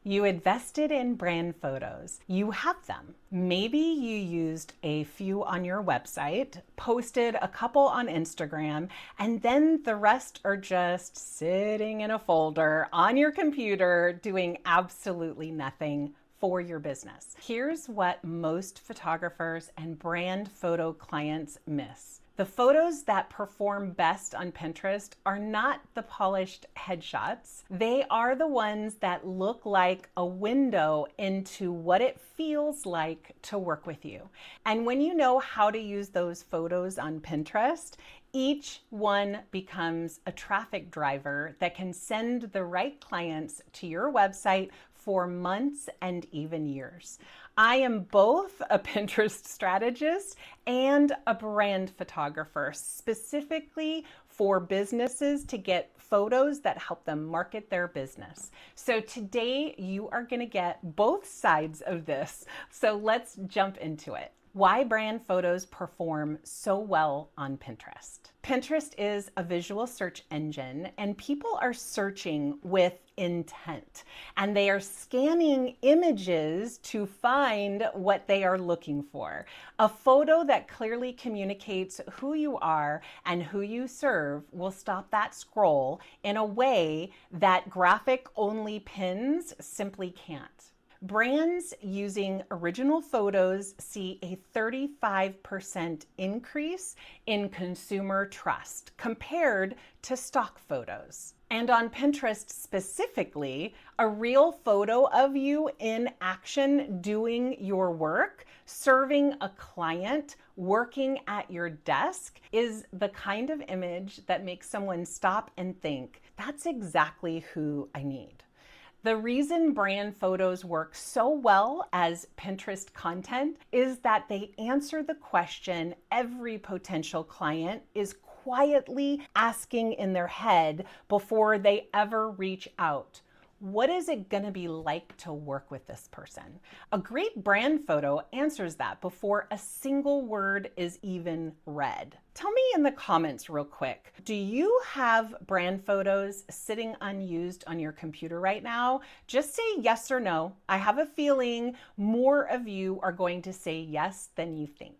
You invested in brand photos. You have them. Maybe you used a few on your website, posted a couple on Instagram, and then the rest are just sitting in a folder on your computer doing absolutely nothing for your business. Here's what most photographers and brand photo clients miss. The photos that perform best on Pinterest are not the polished headshots. They are the ones that look like a window into what it feels like to work with you. And when you know how to use those photos on Pinterest, each one becomes a traffic driver that can send the right clients to your website for months and even years. I am both a Pinterest strategist and a brand photographer, specifically for businesses to get photos that help them market their business. So today you are going to get both sides of this. So let's jump into it. Why brand photos perform so well on Pinterest. Pinterest is a visual search engine, and people are searching with intent, and they are scanning images to find what they are looking for. A photo that clearly communicates who you are and who you serve will stop that scroll in a way that graphic-only pins simply can't. Brands using original photos see a 35% increase in consumer trust compared to stock photos. And on Pinterest specifically, a real photo of you in action doing your work, serving a client, working at your desk is the kind of image that makes someone stop and think, that's exactly who I need. The reason brand photos work so well as Pinterest content is that they answer the question every potential client is quietly asking in their head before they ever reach out. What is it going to be like to work with this person? A great brand photo answers that before a single word is even read. Tell me in the comments real quick, do you have brand photos sitting unused on your computer right now? Just say yes or no. I have a feeling more of you are going to say yes than you think.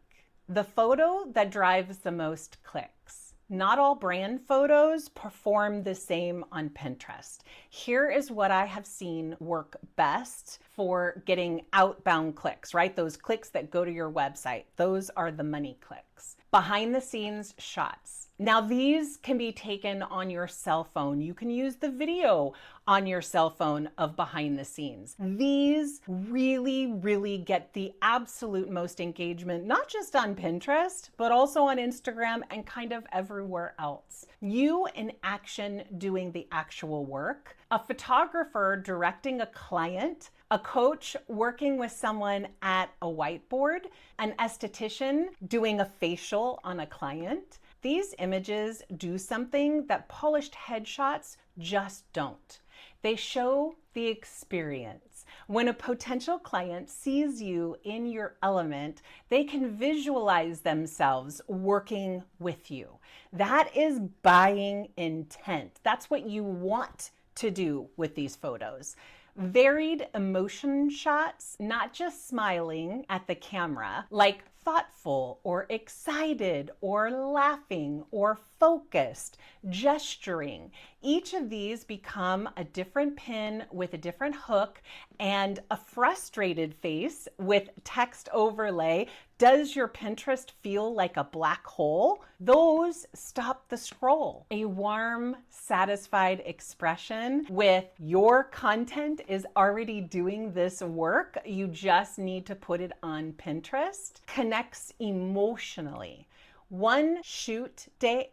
The photo that drives the most clicks. Not all brand photos perform the same on Pinterest. Here is what I have seen work best for getting outbound clicks, right? Those clicks that go to your website. Those are the money clicks. Behind the scenes shots. Now these can be taken on your cell phone. You can use the video on your cell phone of behind the scenes. These really get the absolute most engagement, not just on Pinterest, but also on Instagram and kind of everywhere else. You in action doing the actual work, a photographer directing a client, a coach working with someone at a whiteboard, an esthetician doing a facial on a client. These images do something that polished headshots just don't. They show the experience. When a potential client sees you in your element, they can visualize themselves working with you. That is buying intent. That's what you want to do with these photos. Varied emotion shots, not just smiling at the camera, like thoughtful or excited or laughing or focused, gesturing. Each of these become a different pin with a different hook and a frustrated face with text overlay. Does your Pinterest feel like a black hole? Those stop the scroll. A warm, satisfied expression with your content is already doing this work. You just need to put it on Pinterest. Connects emotionally. One shoot day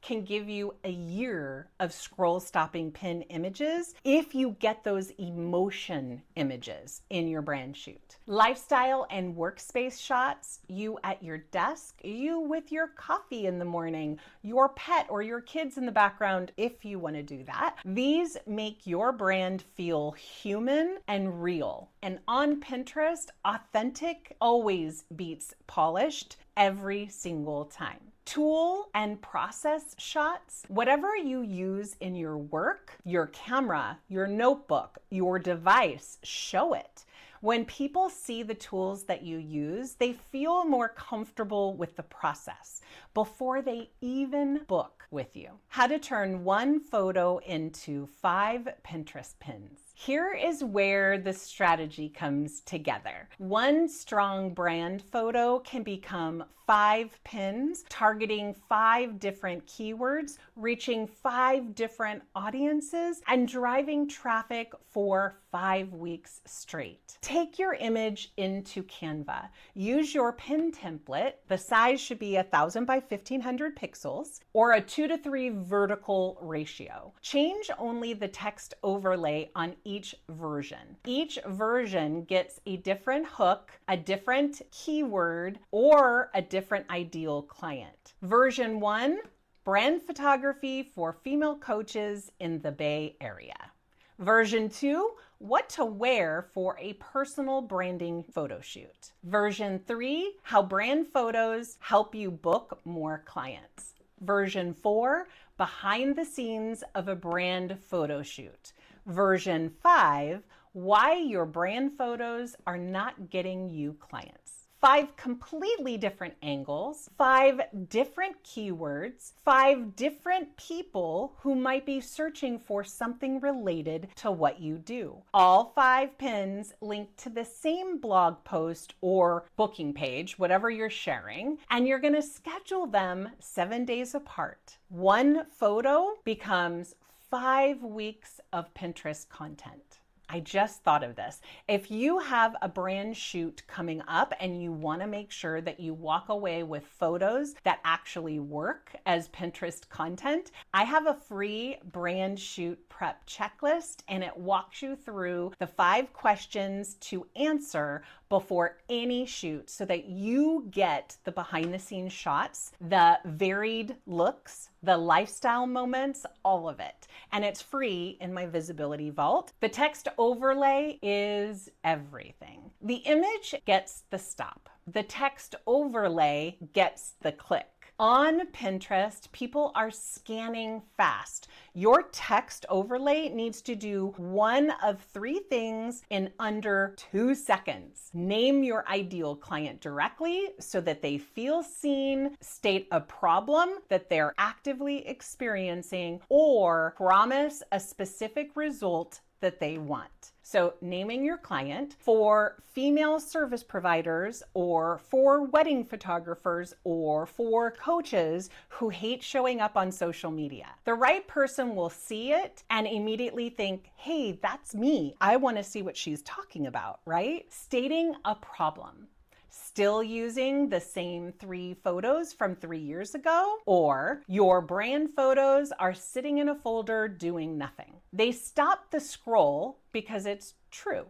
can give you a year of scroll stopping pin images if you get those emotion images in your brand shoot. Lifestyle and workspace shots, you at your desk, you with your coffee in the morning, your pet or your kids in the background if you want to do that. These make your brand feel human and real. And on Pinterest, authentic always beats polished every single time. Tool and process shots, whatever you use in your work, your camera, your notebook, your device, show it. When people see the tools that you use, they feel more comfortable with the process before they even book with you. How to turn one photo into 5 Pinterest pins. Here is where the strategy comes together. One strong brand photo can become 5 pins, targeting 5 different keywords, reaching 5 different audiences, and driving traffic for 5 weeks straight. Take your image into Canva. Use your pin template. The size should be 1000 by 1500 pixels or a 2:3 vertical ratio. Change only the text overlay on each version. Each version gets a different hook, a different keyword, or a different ideal client. Version 1, brand photography for female coaches in the Bay Area. Version 2, what to wear for a personal branding photo shoot. Version 3, how brand photos help you book more clients. Version 4, behind the scenes of a brand photo shoot. Version 5, why your brand photos are not getting you clients. 5 completely different angles, 5 different keywords, 5 different people who might be searching for something related to what you do. All 5 pins link to the same blog post or booking page, whatever you're sharing, and you're going to schedule them 7 days apart. One photo becomes 5 weeks of Pinterest content. I just thought of this. If you have a brand shoot coming up and you want to make sure that you walk away with photos that actually work as Pinterest content, I have a free brand shoot prep checklist, and it walks you through the 5 questions to answer before any shoot so that you get the behind the scenes shots, the varied looks, the lifestyle moments, all of it. And it's free in my visibility vault. The text overlay is everything. The image gets the stop. The text overlay gets the click. On Pinterest, people are scanning fast. Your text overlay needs to do one of 3 things in under 2 seconds. Name your ideal client directly so that they feel seen, state a problem that they're actively experiencing, or promise a specific result that they want. So naming your client for female service providers or for wedding photographers or for coaches who hate showing up on social media. The right person will see it and immediately think, hey, that's me. I want to see what she's talking about, right? Stating a problem. Still using the same 3 photos from 3 years ago, or your brand photos are sitting in a folder doing nothing. They stop the scroll because it's true.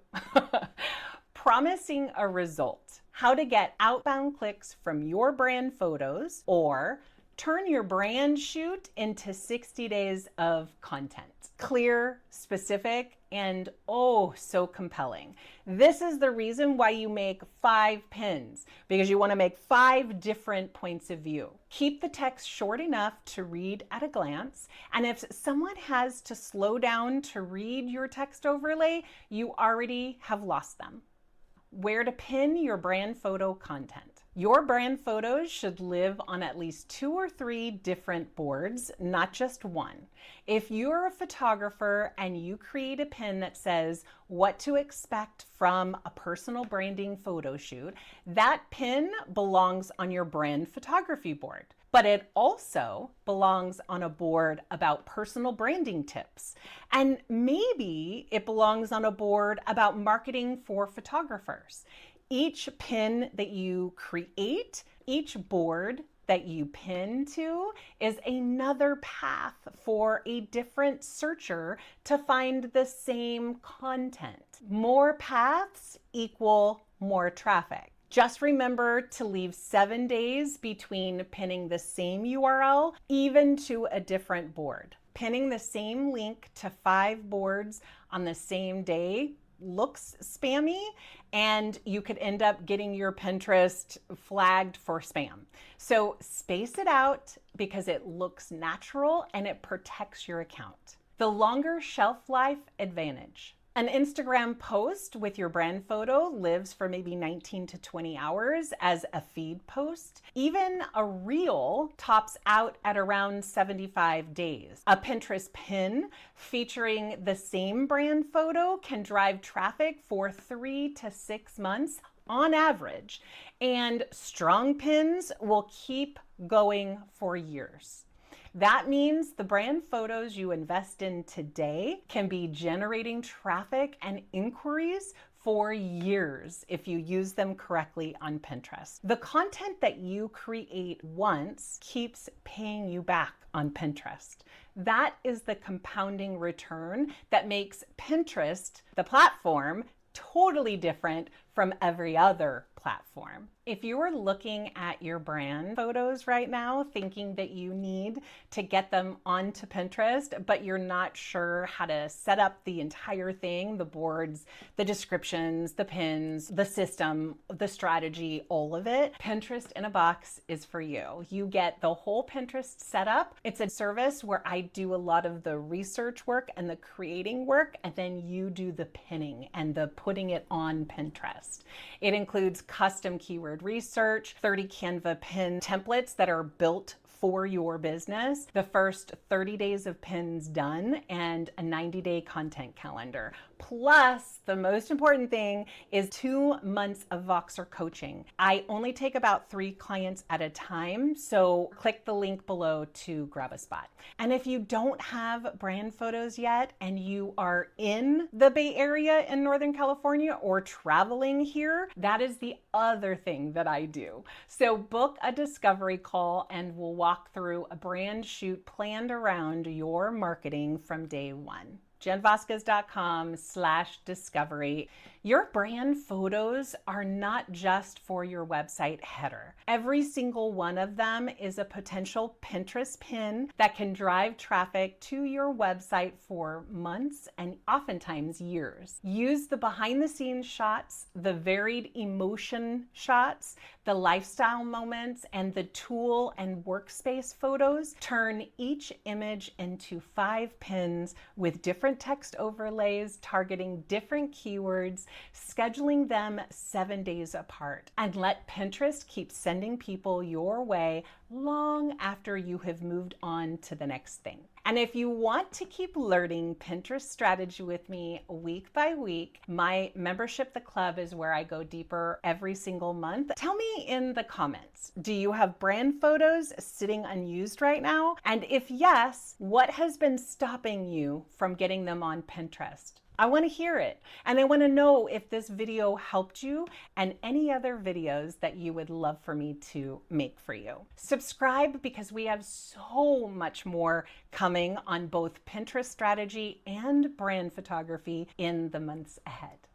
Promising a result. How to get outbound clicks from your brand photos, or turn your brand shoot into 60 days of content. Clear, specific, and oh, so compelling. This is the reason why you make 5 pins, because you want to make 5 different points of view. Keep the text short enough to read at a glance, and if someone has to slow down to read your text overlay, you already have lost them. Where to pin your brand photo content. Your brand photos should live on at least 2 or 3 different boards, not just one. If you're a photographer and you create a pin that says what to expect from a personal branding photo shoot, that pin belongs on your brand photography board. But it also belongs on a board about personal branding tips. And maybe it belongs on a board about marketing for photographers. Each pin that you create, each board that you pin to, is another path for a different searcher to find the same content. More paths equal more traffic. Just remember to leave 7 days between pinning the same URL, even to a different board. Pinning the same link to 5 boards on the same day looks spammy, and you could end up getting your Pinterest flagged for spam. So space it out because it looks natural and it protects your account. The longer shelf life advantage. An Instagram post with your brand photo lives for maybe 19 to 20 hours as a feed post. Even a reel tops out at around 75 days. A Pinterest pin featuring the same brand photo can drive traffic for 3 to 6 months on average, and strong pins will keep going for years. That means the brand photos you invest in today can be generating traffic and inquiries for years if you use them correctly on Pinterest. The content that you create once keeps paying you back on Pinterest. That is the compounding return that makes Pinterest, the platform, totally different from every other platform. If you are looking at your brand photos right now, thinking that you need to get them onto Pinterest, but you're not sure how to set up the entire thing, the boards, the descriptions, the pins, the system, the strategy, all of it, Pinterest in a Box is for you. You get the whole Pinterest setup. It's a service where I do a lot of the research work and the creating work, and then you do the pinning and the putting it on Pinterest. It includes custom keyword research, 30 Canva pin templates that are built for your business, the first 30 days of pins done, and a 90-day content calendar. Plus, the most important thing is 2 months of Voxer coaching. I only take about 3 clients at a time, so click the link below to grab a spot. And if you don't have brand photos yet and you are in the Bay Area in Northern California or traveling here, that is the other thing that I do. So book a discovery call and we'll walk through a brand shoot planned around your marketing from day one. JenVazquez.com/discovery. Your brand photos are not just for your website header. Every single one of them is a potential Pinterest pin that can drive traffic to your website for months and oftentimes years. Use the behind the scenes shots, the varied emotion shots, the lifestyle moments, and the tool and workspace photos. Turn each image into 5 pins with different text overlays, targeting different keywords, scheduling them 7 days apart, and let Pinterest keep sending people your way long after you have moved on to the next thing. And if you want to keep learning Pinterest strategy with me week by week, my membership, the club, is where I go deeper every single month. Tell me in the comments, do you have brand photos sitting unused right now? And if yes, what has been stopping you from getting them on Pinterest? I want to hear it. And I want to know if this video helped you and any other videos that you would love for me to make for you. Subscribe because we have so much more coming on both Pinterest strategy and brand photography in the months ahead.